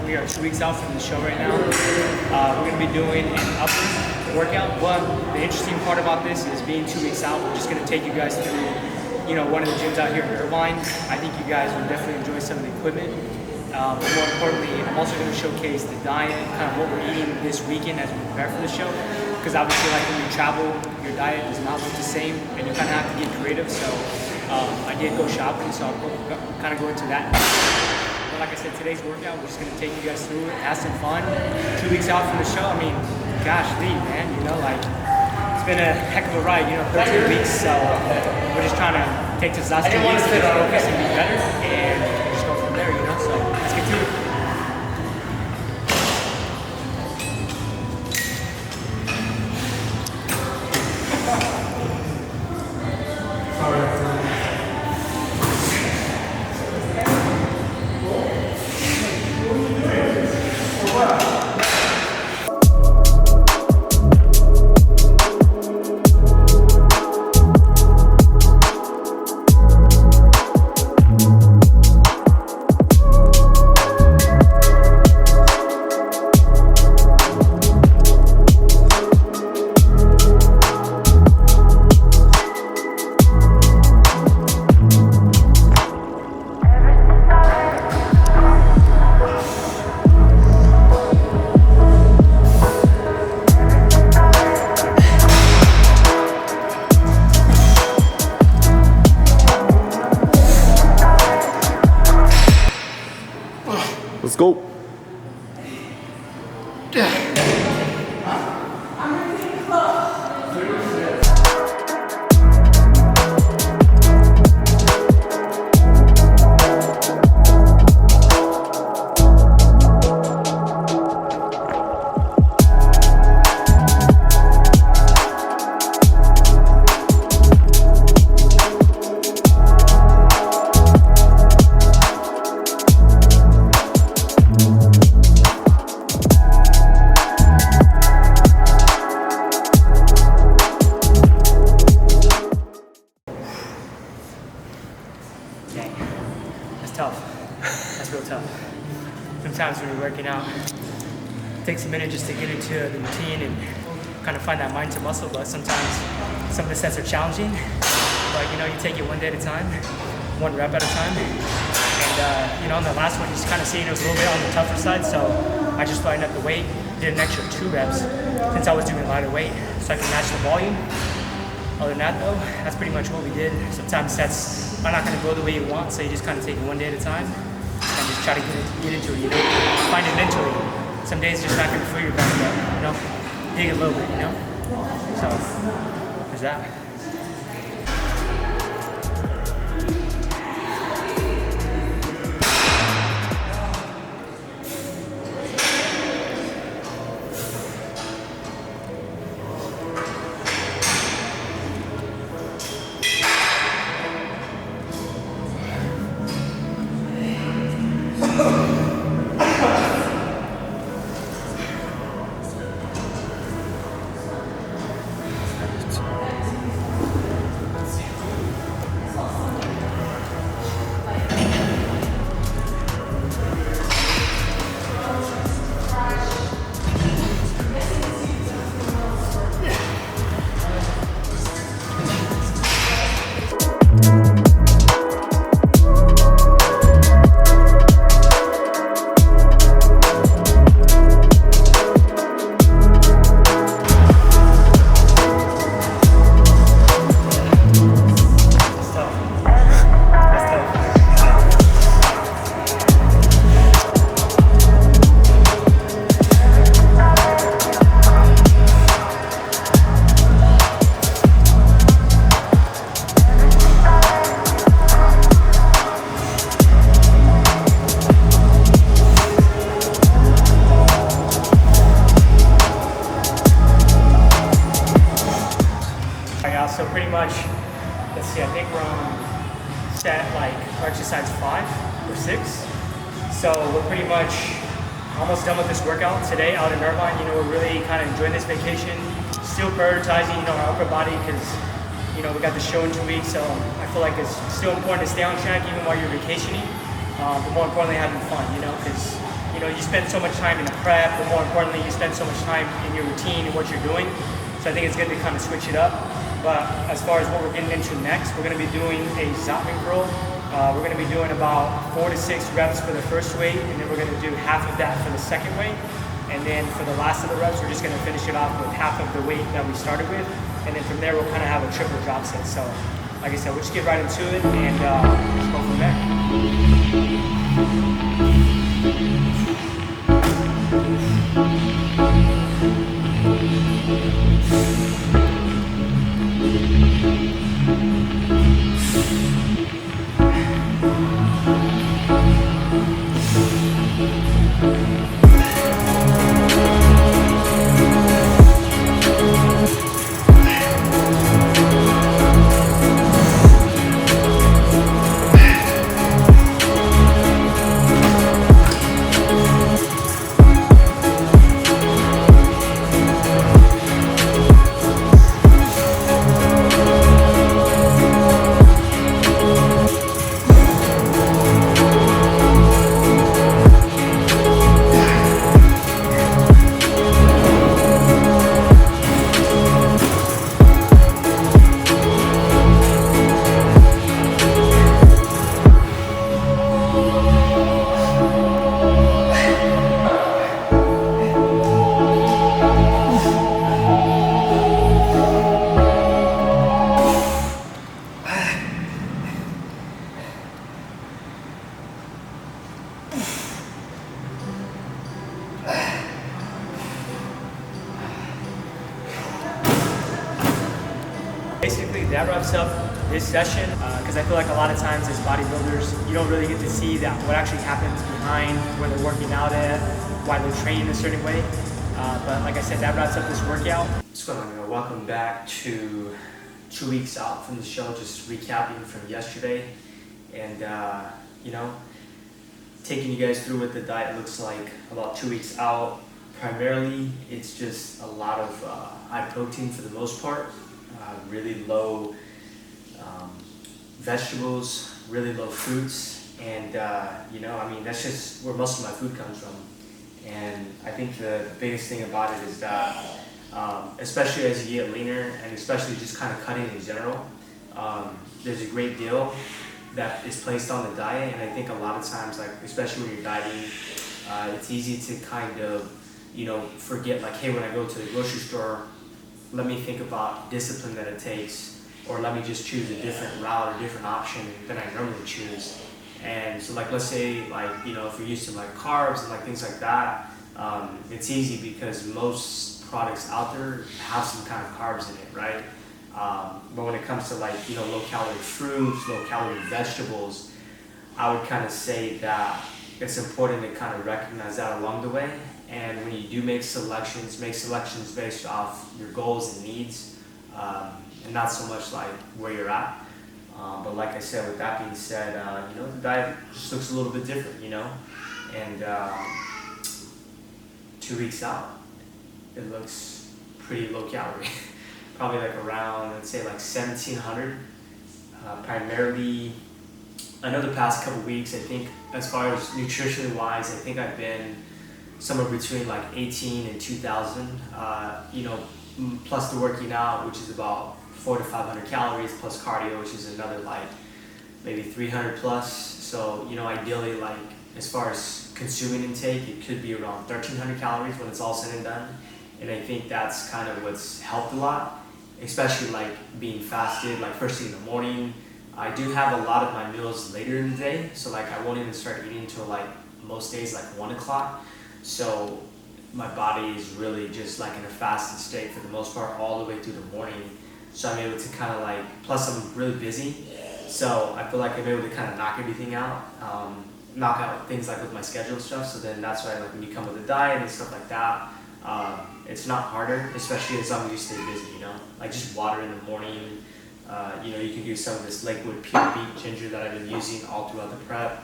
We are 2 weeks out from the show right now. We're going to be doing an upper workout, but the interesting part about this is being 2 weeks out, we're just going to take you guys through, one of the gyms out here in Irvine. I think you guys will definitely enjoy some of the equipment. But more importantly, I'm also going to showcase the diet, kind of what we're eating this weekend as we prepare for the show. Because obviously, like when you travel, your diet does not look the same, and you kind of have to get creative. So I did go shopping, so I'll kind of go into that. But like I said, today's workout, we're just going to take you guys through it, have some fun. 2 weeks out from the show, I mean, gosh, man, it's been a heck of a ride, 13 weeks. So we're just trying to take this last 2 weeks to focus and be better, and just go from there, So let's get to it. Let's go. That's real tough. Sometimes when you're working out, it takes a minute just to get into the routine and kind of find that mind to muscle, but sometimes some of the sets are challenging. But you take it one day at a time, one rep at a time. And on the last one, you just kind of seeing it was a little bit on the tougher side, so I just lightened up the weight, did an extra 2 reps since I was doing lighter weight, so I can match the volume. Other than that though, that's pretty much what we did. Sometimes sets are not going to go the way you want, so you just kind of take it one day at a time and just try to get into it, Find it mentally. Some days it's just not going to feel your best, but, dig a little bit, So, there's that. So pretty much, let's see, I think we're on set exercise 5 or 6. So we're pretty much almost done with this workout today out in Irvine. We're really kind of enjoying this vacation, still prioritizing, our upper body because, we got the show in 2 weeks. So I feel like it's still important to stay on track even while you're vacationing. But more importantly, having fun, because, you know, you spend so much time in the prep, but more importantly, you spend so much time in your routine and what you're doing. So I think it's good to kind of switch it up. But as far as what we're getting into next, we're going to be doing a Zombie curl. We're going to be doing about 4 to 6 reps for the first weight, and then we're going to do half of that for the second weight. And then for the last of the reps, we're just going to finish it off with half of the weight that we started with. And then from there, we'll kind of have a triple drop set. So like I said, we'll just get right into it and just go from Basically, that wraps up this session because I feel like a lot of times as bodybuilders, you don't really get to see that what actually happens behind where they're working out at, why they're training a certain way. But like I said, that wraps up this workout. What's going on, everyone? Welcome back to 2 weeks out from the show, just recapping from yesterday and, you know, taking you guys through what the diet looks like about 2 weeks out. Primarily, it's just a lot of high protein for the most part. Really low vegetables, really low fruits, and you know, I mean, that's just where most of my food comes from. And I think the biggest thing about it is that, especially as you get leaner, and especially just kind of cutting in general, there's a great deal that is placed on the diet, and I think a lot of times, like especially when you're dieting, it's easy to kind of, you know, forget like, hey, when I go to the grocery store, let me think about discipline that it takes, or let me just choose a different route or different option than I normally choose. And so like, let's say like, you know, if you're used to like carbs and like things like that, it's easy because most products out there have some kind of carbs in it, right? But when it comes to like, you know, low calorie fruits, low calorie vegetables, I would kind of say that it's important to kind of recognize that along the way. And when you do make selections based off your goals and needs, and not so much like where you're at. But like I said, with that being said, you know, the diet just looks a little bit different, you know, and 2 weeks out, it looks pretty low calorie, probably like around, let's say like 1,700, primarily. I know the past couple weeks, I think as far as nutritionally wise, I think I've been somewhere between like 18 and 2,000, you know, plus the working out, which is about 400 to 500 calories, plus cardio, which is another like maybe 300 plus. So, you know, ideally, like as far as consuming intake, it could be around 1,300 calories when it's all said and done. And I think that's kind of what's helped a lot, especially like being fasted, like first thing in the morning. I do have a lot of my meals later in the day, so like I won't even start eating until like most days like 1 o'clock. So my body is really just like in a fasted state for the most part all the way through the morning. So I'm able to kind of like, plus I'm really busy, so I feel like I'm able to kind of knock everything out, knock out things like with my schedule and stuff. So then that's why like when you come with a diet and stuff like that, it's not harder, especially as I'm used to busy, you know, like just water in the morning. You know, you can do some of this liquid pure beet ginger that I've been using all throughout the prep.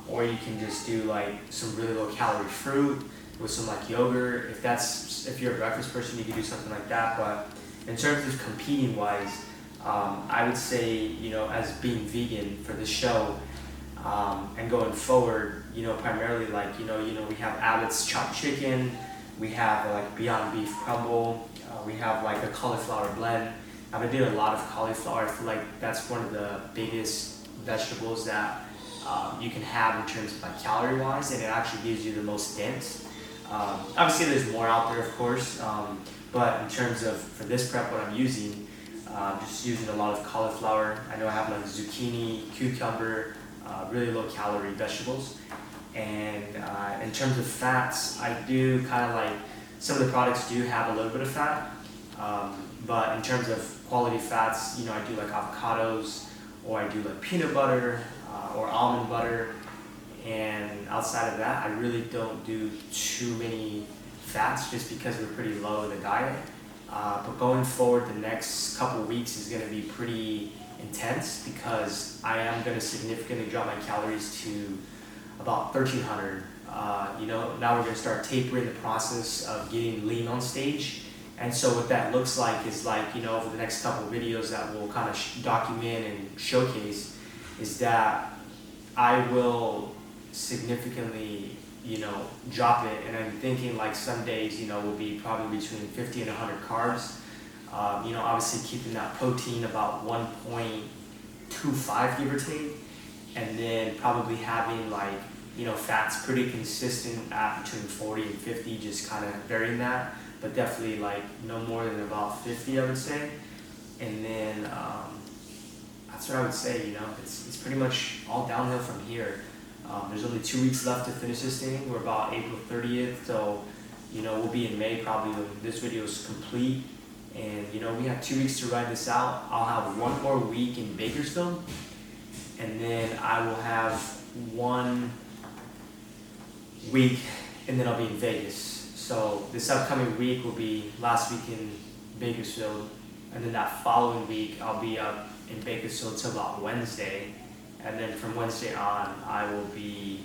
Or you can just do like some really low calorie fruit with some like yogurt. If you're a breakfast person, you can do something like that. But in terms of competing wise, I would say, you know, as being vegan for this show, and going forward, primarily like, we have Abbott's chopped chicken, we have like Beyond Beef crumble, we have like a cauliflower blend. I've been doing a lot of cauliflower. I feel like that's one of the biggest vegetables that you can have in terms of like calorie wise, and it actually gives you the most dense. Obviously there's more out there, of course, but in terms of, for this prep, what I'm using, just using a lot of cauliflower. I know I have like zucchini, cucumber, really low calorie vegetables. And in terms of fats, I do kind of like, some of the products do have a little bit of fat, but in terms of quality fats, I do like avocados, or I do like peanut butter, or almond butter. And outside of that, I really don't do too many fats, just because we're pretty low in the diet. But going forward, the next couple weeks is going to be pretty intense, because I am going to significantly drop my calories to about 1,300. Now we're going to start tapering the process of getting lean on stage. And so what that looks like is like, over the next couple of videos that we'll kind of document and showcase, is that I will significantly, drop it. And I'm thinking like some days, will be probably between 50 and 100 carbs. Obviously keeping that protein about 1.25, give or take. And then probably having like, fats pretty consistent at between 40 and 50, just kind of varying that, but definitely like no more than about 50, I would say. And then that's what I would say, it's pretty much all downhill from here. There's only 2 weeks left to finish this thing. We're about April 30th, so we'll be in May probably when this video is complete. And we have 2 weeks to ride this out. I'll have 1 more week in Bakersfield, and then I will have 1 week, and then I'll be in Vegas. So this upcoming week will be last week in Bakersfield, and then that following week I'll be up in Bakersfield till about Wednesday, and then from Wednesday on I will be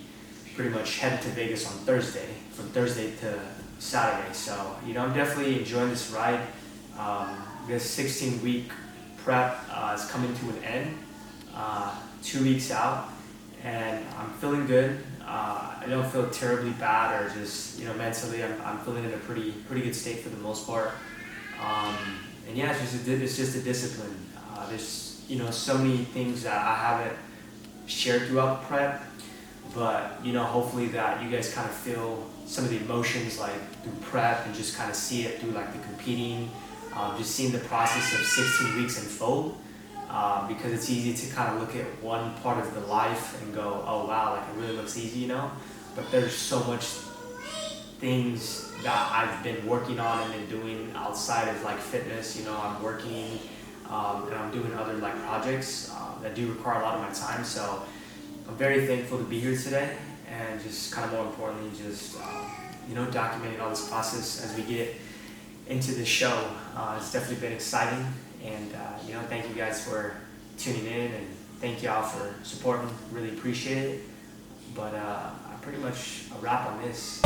pretty much headed to Vegas on Thursday, from Thursday to Saturday. So I'm definitely enjoying this ride. This 16-week prep is coming to an end, 2 weeks out, and I'm feeling good. I don't feel terribly bad, or just mentally I'm feeling in a pretty good state for the most part. And yeah, it's just a discipline. There's so many things that I haven't shared throughout the prep, but hopefully that you guys kind of feel some of the emotions like through prep, and just kind of see it through like the competing, just seeing the process of 16 weeks unfold. Because it's easy to kind of look at one part of the life and go, oh wow, like it really looks easy, but there's so much things that I've been working on and been doing outside of like fitness. I'm working and I'm doing other like projects that do require a lot of my time. So I'm very thankful to be here today, and just kind of more importantly, just documenting all this process as we get into the show. It's definitely been exciting. And thank you guys for tuning in, and thank y'all for supporting. Really appreciate it. But I'm pretty much a wrap on this.